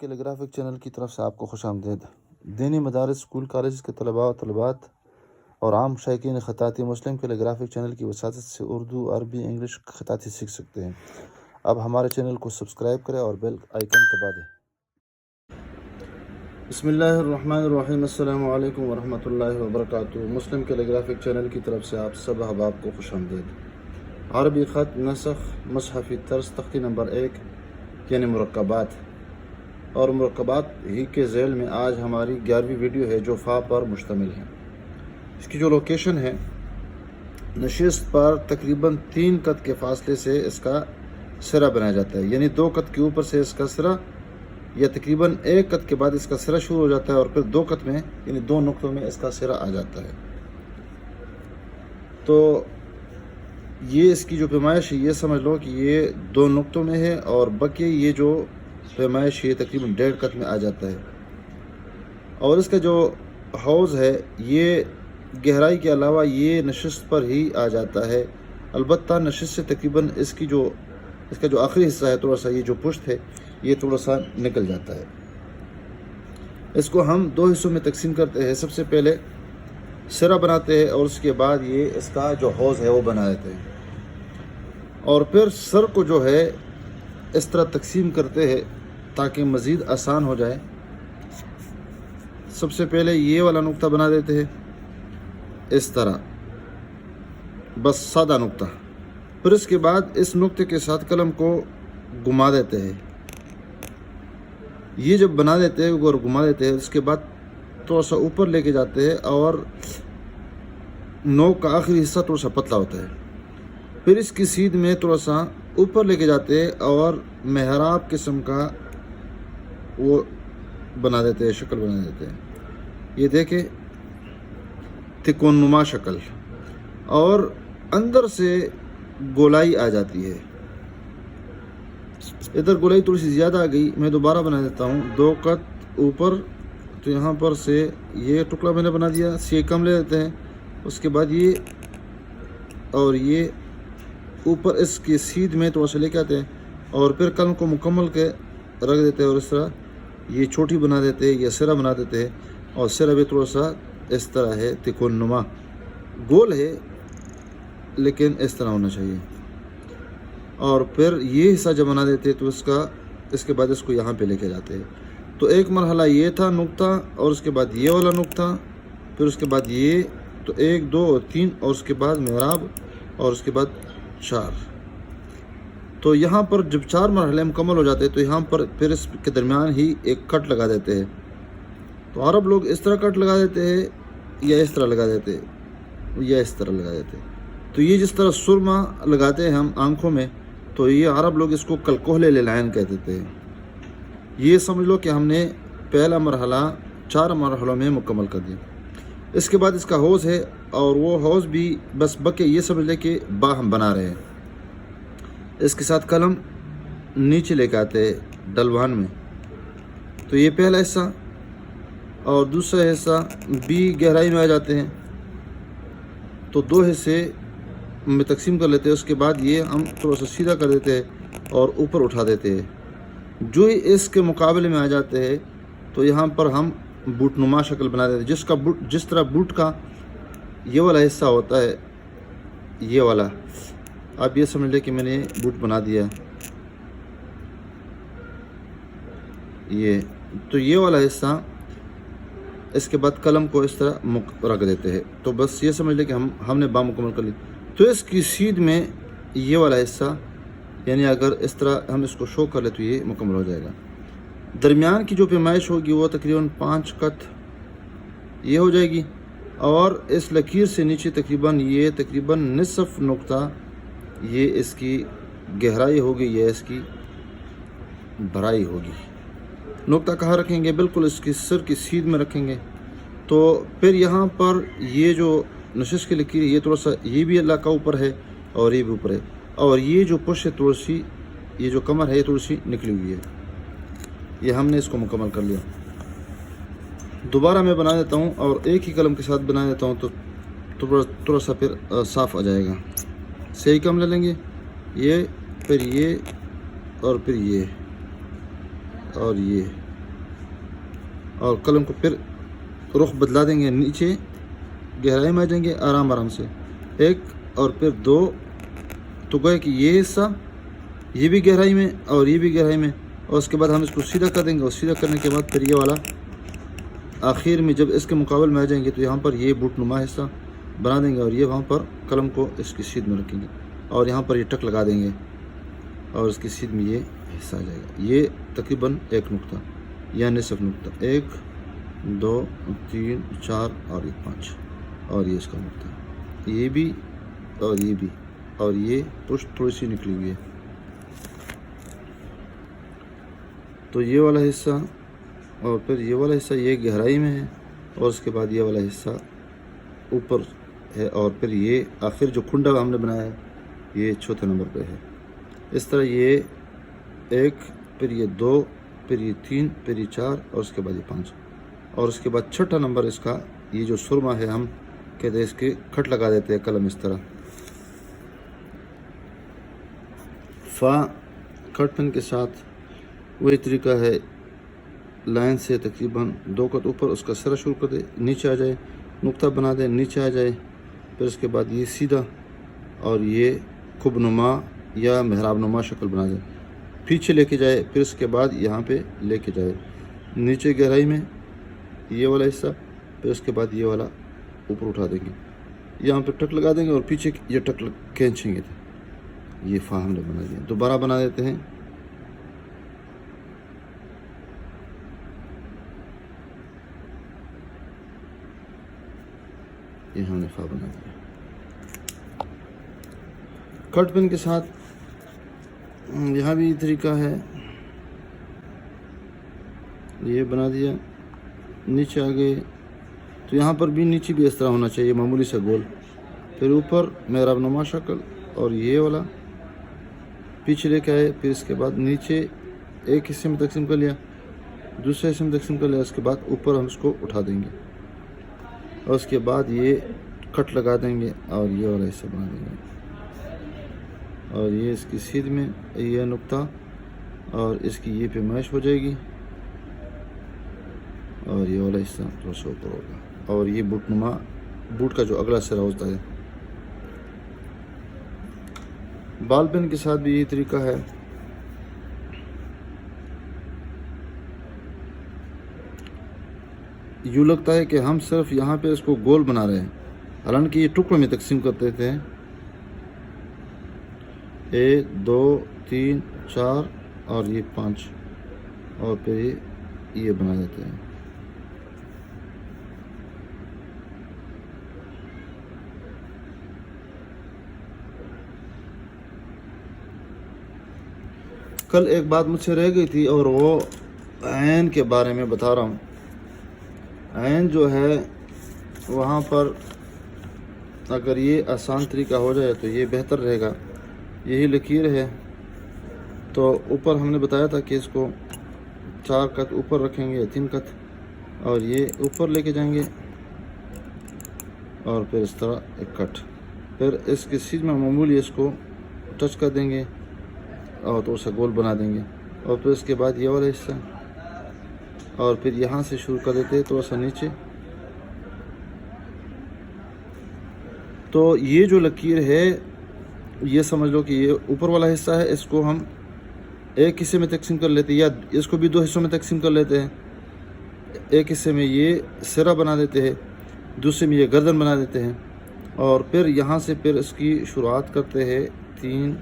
کیلیگرافک channel کی طرف سے آپ کو خوش آمدید۔ دینی مدارس، اسکول کالجز کے طلباء و طالبات اور عام شائقین خطاطی مسلم کیلیگرافک چینل کی وساطت سے اردو، عربی، انگلش خطاطی سیکھ سکتے ہیں۔ اب ہمارے چینل کو سبسکرائب کریں اور بیل آئیکن دبا دیں۔ بسم اللہ الرحمن الرحیم۔ السلام علیکم ورحمۃ اللہ وبرکاتہ۔ مسلم کیلیگرافک چینل کی طرف سے آپ سب احباب کو خوش آمدید۔ عربی خط، نسخ، مصحفی طرز، تختی نمبر 1 یعنی مرکبات اور مرکبات ہی کے ذیل میں آج ہماری 11ویں ویڈیو ہے جو فا پر مشتمل ہے۔ اس کی جو لوکیشن ہے، نشست پر تقریباً 3 قط کے فاصلے سے اس کا سرا بنایا جاتا ہے، یعنی 2 قط کے اوپر سے اس کا سرا، یا تقریباً 1 قط کے بعد اس کا سرا شروع ہو جاتا ہے اور پھر 2 قط میں یعنی 2 نقطوں میں اس کا سرا آ جاتا ہے۔ تو یہ اس کی جو پیمائش ہے، یہ سمجھ لو کہ یہ 2 نقطوں میں ہے، اور باقی یہ جو پیمائش ہے تقریباً 1.5 قط میں آ جاتا ہے۔ اور اس کا جو حوض ہے، یہ گہرائی کے علاوہ یہ نشست پر ہی آ جاتا ہے، البتہ نشست سے تقریباً اس کا جو آخری حصہ ہے، تھوڑا سا یہ جو پشت ہے، یہ تھوڑا سا نکل جاتا ہے۔ اس کو ہم 2 حصوں میں تقسیم کرتے ہیں۔ سب سے پہلے سرا بناتے ہیں اور اس کے بعد یہ اس کا جو حوض ہے وہ بنا دیتے ہیں، اور پھر سر کو جو ہے اس طرح تقسیم کرتے ہیں تاکہ مزید آسان ہو جائے۔ سب سے پہلے یہ والا نقطہ بنا دیتے ہیں اس طرح، بس سادہ نقطہ۔ پھر اس کے بعد اس نقطے کے ساتھ قلم کو گھما دیتے ہیں۔ یہ جب بنا دیتے ہیں اور گھما دیتے ہیں، اس کے بعد تھوڑا سا اوپر لے کے جاتے ہیں اور نوک کا آخری حصہ تھوڑا سا پتلا ہوتا ہے۔ پھر اس کی سیدھ میں تھوڑا سا اوپر لے کے جاتے ہیں اور محراب قسم کا وہ بنا دیتے ہیں، شکل بنا دیتے ہیں۔ یہ دیکھیں، تکون نما شکل، اور اندر سے گولائی آ جاتی ہے۔ ادھر گولائی تھوڑی سی زیادہ آ گئی، میں دوبارہ بنا دیتا ہوں۔ 2 قط اوپر، تو یہاں پر سے یہ ٹکڑا میں نے بنا دیا، سے کم لے دیتے ہیں۔ اس کے بعد یہ اور یہ اوپر اس کی سیدھ میں تھوڑا سا لے کے آتے ہیں، اور پھر قلم کو مکمل کے رکھ دیتے ہیں، اور اس طرح یہ چھوٹی بنا دیتے ہیں یا سرا بنا دیتے ہیں۔ اور سرا بھی تھوڑا سا اس طرح ہے، تکون نما، گول ہے لیکن اس طرح ہونا چاہیے۔ اور پھر یہ حصہ جب بنا دیتے ہیں تو اس کے بعد اس کو یہاں پہ لے کے جاتے ہیں۔ تو ایک مرحلہ یہ تھا نقطہ، اور اس کے بعد یہ والا نقطہ، پھر اس کے بعد یہ، تو 1 2 اور 3، اور اس کے بعد محراب، اور اس کے بعد 4۔ تو یہاں پر جب 4 مرحلے مکمل ہو جاتے ہیں تو یہاں پر پھر اس کے درمیان ہی ایک کٹ لگا دیتے ہیں۔ تو عرب لوگ اس طرح کٹ لگا دیتے ہیں، یا اس طرح لگا دیتے ہیں، یا اس طرح لگا دیتے ہیں۔ تو یہ جس طرح سرما لگاتے ہیں ہم آنکھوں میں، تو یہ عرب لوگ اس کو کلکوہلے لائن کہہ دیتے ہیں۔ یہ سمجھ لو کہ ہم نے پہلا مرحلہ 4 مرحلوں میں مکمل کر دیا۔ اس کے بعد اس کا حوض ہے، اور وہ حوض بھی بس بکے یہ سمجھ لے کہ با ہم بنا رہے ہیں۔ اس کے ساتھ قلم نیچے لے کے آتے ہیں ڈلوان میں۔ تو یہ پہلا حصہ، اور دوسرا حصہ بھی گہرائی میں آ جاتے ہیں، تو 2 حصے میں تقسیم کر لیتے ہیں۔ اس کے بعد یہ ہم تھوڑا سا سیدھا کر دیتے ہیں اور اوپر اٹھا دیتے ہیں۔ جو ہی اس کے مقابلے میں آ جاتے ہیں تو یہاں پر ہم بوٹ نما شکل بنا دیتے ہیں، جس طرح بوٹ کا یہ والا حصہ ہوتا ہے، یہ والا، آپ یہ سمجھ لیں کہ میں نے بوٹ بنا دیا یہ۔ تو یہ والا حصہ، اس کے بعد قلم کو اس طرح رکھ دیتے ہیں۔ تو بس یہ سمجھ لیں کہ ہم نے با مکمل کر لی۔ تو اس کی سیدھ میں یہ والا حصہ، یعنی اگر اس طرح ہم اس کو شو کر لیں تو یہ مکمل ہو جائے گا۔ درمیان کی جو پیمائش ہوگی وہ تقریباً 5 قط یہ ہو جائے گی، اور اس لکیر سے نیچے تقریباً نصف نقطہ یہ اس کی گہرائی ہوگی یا اس کی بھرائی ہوگی۔ نقطہ کہاں رکھیں گے؟ بالکل اس کی سر کی سیدھ میں رکھیں گے۔ تو پھر یہاں پر یہ جو نشست کی لکیر ہے، یہ تھوڑا سا یہ بھی علاقہ اوپر ہے اور یہ بھی اوپر ہے، اور یہ جو پش ہے تھوڑی سی، یہ جو کمر ہے یہ تھوڑی سی نکلی ہوئی ہے۔ یہ ہم نے اس کو مکمل کر لیا۔ دوبارہ میں بنا دیتا ہوں اور ایک ہی قلم کے ساتھ بنا دیتا ہوں، تو تھوڑا سا پھر صاف آ جائے گا۔ صحیح کم لے لیں گے، یہ، پھر یہ، اور پھر یہ، اور یہ، اور قلم کو پھر رخ بدلا دیں گے، نیچے گہرائی میں آ جائیں گے آرام آرام سے، ایک اور پھر دو، تو گویا کہ یہ حصہ یہ بھی گہرائی میں اور یہ بھی گہرائی میں، اور اس کے بعد ہم اس کو سیدھا کر دیں گے، اور سیدھا کرنے کے بعد پھر یہ والا آخر میں جب اس کے مقابل میں آ جائیں گے تو یہاں پر یہ بوٹ نما حصہ بنا دیں گے، اور یہ وہاں پر قلم کو اس کی سیدھ میں رکھیں گے، اور یہاں پر یہ ٹک لگا دیں گے، اور اس کی سیدھ میں یہ حصہ آ جائے گا۔ یہ تقریباً ایک نقطہ یا نصف نقطہ، 1 2 3 4 اور یہ 5، اور یہ اس کا نقطہ، یہ بھی اور یہ بھی، اور یہ پشت تھوڑی سی نکلی ہوئی ہے، تو یہ والا حصہ اور پھر یہ والا حصہ یہ گہرائی میں ہے، اور اس کے بعد یہ والا حصہ اوپر ہے، اور پھر یہ آخر جو کھنڈا ہم نے بنایا ہے یہ چوتھے نمبر پہ ہے۔ اس طرح یہ 1، پھر یہ 2، پھر یہ 3، پھر یہ 4، اور اس کے بعد یہ 5، اور اس کے بعد چھٹا نمبر اس کا یہ جو سرما ہے، ہم کہتے ہیں اس کے کھٹ لگا دیتے ہیں قلم اس طرح، فا کٹ پن کے ساتھ وہی طریقہ ہے، لائن سے تقریباً 2 قط اوپر اس کا سرا شروع کر دے، نیچے آ جائے، نقطہ بنا دے، نیچے آ جائے، پھر اس کے بعد یہ سیدھا اور یہ کھب نما یا محراب نما شکل بنا دے، پیچھے لے کے جائے، پھر اس کے بعد یہاں پہ لے کے جائے نیچے گہرائی میں یہ والا حصہ، پھر اس کے بعد یہ والا اوپر اٹھا دیں گے، یہاں پہ ٹک لگا دیں گے، اور پیچھے یہ ٹک کھینچیں گے، یہ فا ہم نے بنا دیا۔ دوبارہ بنا دیتے ہیں، یہ ہم نے فا بنا دیا۔ کٹ پن کے ساتھ یہاں بھی طریقہ ہے، یہ بنا دیا، نیچے آ گئے، تو یہاں پر بھی نیچے بھی اس طرح ہونا چاہیے، معمولی سے گول، پھر اوپر محراب نما شکل، اور یہ والا پیچھے لے کے آئے، پھر اس کے بعد نیچے ایک حصے میں تقسیم کر لیا، دوسرے حصے میں تقسیم کر لیا، اس کے بعد اوپر ہم اس کو اٹھا دیں گے، اور اس کے بعد یہ کٹ لگا دیں گے، اور یہ والا حصہ بنا دیں گے، اور یہ اس کی سیدھ میں یہ نقطہ، اور اس کی یہ پیمائش ہو جائے گی، اور یہ والا حصہ تھوڑا سا اوپر ہوگا، اور یہ بوٹ نما، بوٹ کا جو اگلا سرا ہوتا ہے۔ بال پین کے ساتھ بھی یہی طریقہ ہے، یوں لگتا ہے کہ ہم صرف یہاں پہ اس کو گول بنا رہے ہیں، حالانکہ یہ ٹکڑوں میں تقسیم کرتے تھے، 1 2 3 4 اور یہ 5، اور پھر یہ بنا دیتے ہیں۔ کل ایک بات مجھ سے رہ گئی تھی، اور وہ عین کے بارے میں بتا رہا ہوں۔ عین جو ہے وہاں پر اگر یہ آسان طریقہ ہو جائے تو یہ بہتر رہے گا، یہی لکیر ہے، تو اوپر ہم نے بتایا تھا کہ اس کو 4 قط اوپر رکھیں گے، 3 قط، اور یہ اوپر لے کے جائیں گے، اور پھر اس طرح ایک کٹ، پھر اس کی سیدھ میں معمولی اس کو ٹچ کر دیں گے، اور تو اسے گول بنا دیں گے، اور پھر اس کے بعد یہ والا حصہ، اور پھر یہاں سے شروع کر دیتے تھوڑا سا نیچے، تو یہ جو لکیر ہے یہ سمجھ لو کہ یہ اوپر والا حصہ ہے، اس کو ہم ایک حصے میں تقسیم کر لیتے ہیں، یا اس کو بھی 2 حصوں میں تقسیم کر لیتے ہیں، ایک حصے میں یہ سرا بنا دیتے ہیں، دوسرے میں یہ گردن بنا دیتے ہیں، اور پھر یہاں سے پھر اس کی شروعات کرتے ہیں 3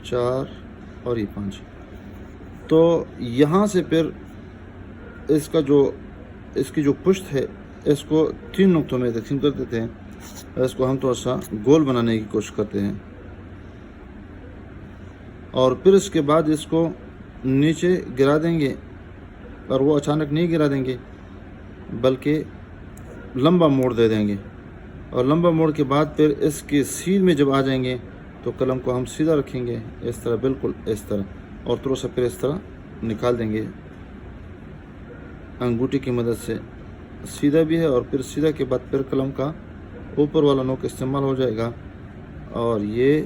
4 اور یہ 5، تو یہاں سے پھر اس کی جو پشت ہے اس کو 3 نقطوں میں تقسیم کر دیتے ہیں، اس کو ہم تھوڑا سا گول بنانے کی کوشش کرتے ہیں، اور پھر اس کے بعد اس کو نیچے گرا دیں گے، اور وہ اچانک نہیں گرا دیں گے بلکہ لمبا موڑ دے دیں گے، اور لمبا موڑ کے بعد پھر اس کی سیدھ میں جب آ جائیں گے تو قلم کو ہم سیدھا رکھیں گے، اس طرح، بالکل اس طرح، اور تھوڑا سا پھر اس طرح نکال دیں گے انگوٹھی کی مدد سے، سیدھا بھی ہے، اور پھر سیدھا کے بعد پھر قلم کا اوپر والا نوک استعمال ہو جائے گا، اور یہ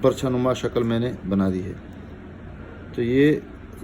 برچھا نما شکل میں نے بنا دی ہے۔ تو یہ